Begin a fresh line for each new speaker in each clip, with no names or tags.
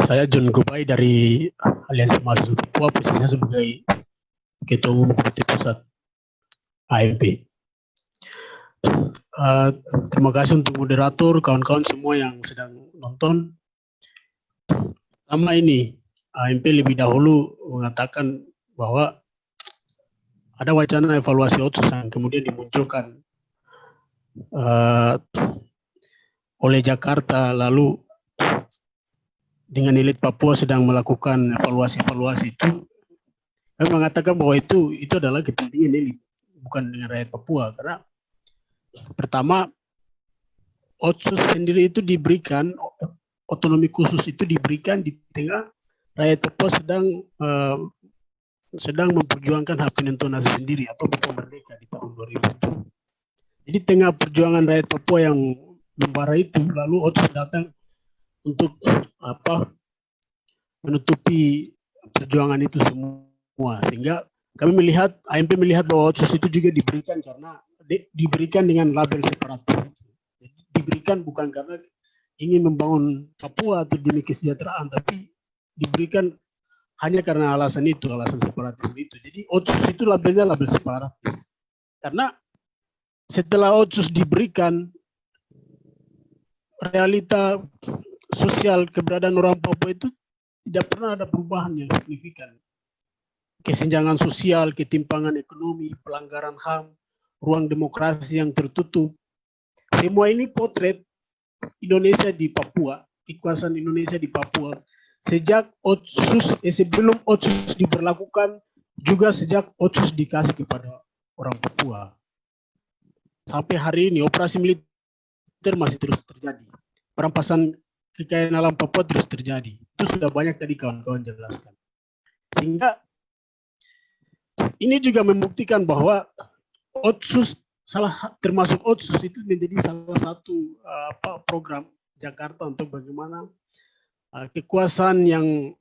Saya John Gubai dari Aliansi Mahasiswa Papua, posisinya sebagai Ketua Umum Komite Pusat AMP. Terima kasih untuk moderator, kawan-kawan semua yang sedang nonton. Pertama ini, AMP lebih dahulu mengatakan bahwa ada wacana evaluasi otsus yang kemudian dimunculkan oleh Jakarta, lalu dengan elit Papua sedang melakukan evaluasi itu. Kami mengatakan bahwa itu adalah kepentingan elit, bukan dengan rakyat Papua. Karena pertama, otsus sendiri itu diberikan, otonomi khusus itu diberikan di tengah rakyat Papua sedang memperjuangkan hak penentuan nasib sendiri atau Papua Merdeka di tahun 2000. Jadi tengah perjuangan rakyat Papua yang membara itu, lalu otsus datang untuk menutupi perjuangan itu semua, sehingga kami melihat, AMP melihat bahwa otsus itu juga diberikan karena diberikan dengan label separatis. Diberikan bukan karena ingin membangun Papua atau demi kesejahteraan, tapi diberikan hanya karena alasan itu, alasan separatisme itu. Jadi otsus itu labelnya label separatis. Karena setelah otsus diberikan, realita sosial keberadaan orang Papua itu tidak pernah ada perubahan yang signifikan. Kesenjangan sosial, ketimpangan ekonomi, pelanggaran HAM, ruang demokrasi yang tertutup. Semua ini potret Indonesia di Papua, kekuasaan Indonesia di Papua. Sejak otsus, sebelum otsus diberlakukan, juga sejak otsus dikasih kepada orang Papua. Sampai hari ini operasi militer masih terus terjadi. Perampasan kekayaan alam Papua terus terjadi. Itu sudah banyak tadi kawan-kawan jelaskan. Sehingga ini juga membuktikan bahwa otsus, termasuk otsus itu menjadi salah satu program Jakarta untuk bagaimana kekuasaan yang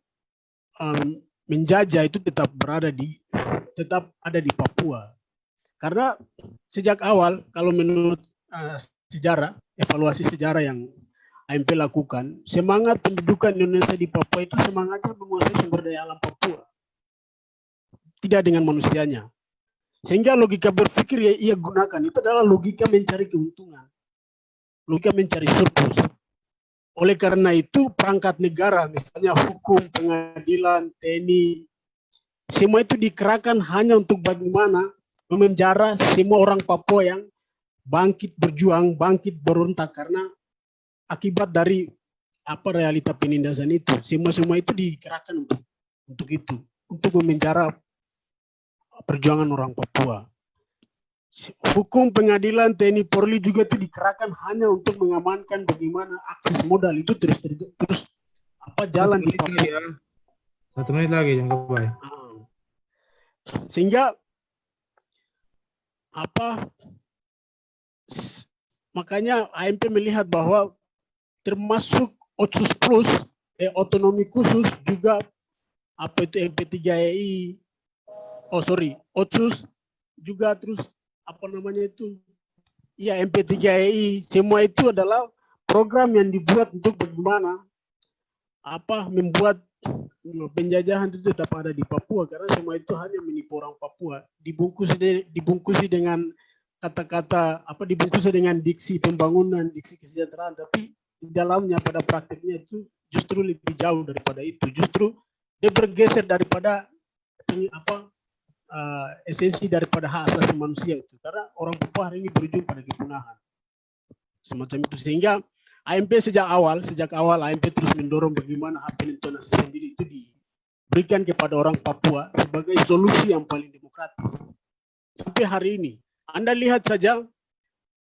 menjajah itu tetap ada di Papua. Karena sejak awal, kalau menurut sejarah, evaluasi sejarah yang AMP lakukan, semangat pendudukan Indonesia di Papua itu semangatnya menguasai sumber daya alam Papua, tidak dengan manusianya. Sehingga logika berpikir yang ia gunakan itu adalah logika mencari keuntungan, logika mencari surplus. Oleh karena itu perangkat negara, misalnya hukum, pengadilan, TNI, semua itu dikerahkan hanya untuk bagaimana memenjara semua orang Papua yang bangkit berjuang, bangkit berontak karena akibat dari realita penindasan itu. Semua itu dikerahkan untuk itu, untuk memenjara perjuangan orang Papua. Hukum, pengadilan, TNI, Polri juga itu dikerahkan hanya untuk mengamankan bagaimana akses modal itu terus jalan di Papua.
1 menit lagi, jangan lupa.
Sehingga makanya AMP melihat bahwa termasuk otsus plus, otonomi khusus juga MP3EI, otsus juga terus MP3EI, semua itu adalah program yang dibuat untuk bagaimana membuat penjajahan itu tetap ada di Papua, karena semua itu hanya menipu orang Papua, dibungkusi dengan kata-kata dibungkusi dengan diksi pembangunan, diksi kesejahteraan, tapi di dalamnya pada praktiknya itu justru lebih jauh daripada itu. Justru dia bergeser daripada esensi daripada hak asasi manusia itu, karena orang Papua hari ini berujung pada kepunahan semacam itu. Sehingga AMP sejak awal AMP terus mendorong bagaimana hak penentuan nasib sendiri itu diberikan kepada orang Papua sebagai solusi yang paling demokratis. Sampai hari ini, Anda lihat saja,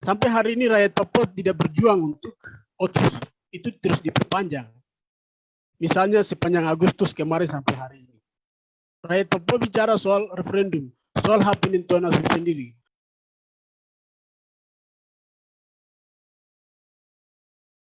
sampai hari ini rakyat Papua tidak berjuang untuk otsus itu terus diperpanjang. Misalnya sepanjang Agustus kemarin sampai hari ini, rakyat Papua bicara soal referendum, soal hak penentuan nasib sendiri,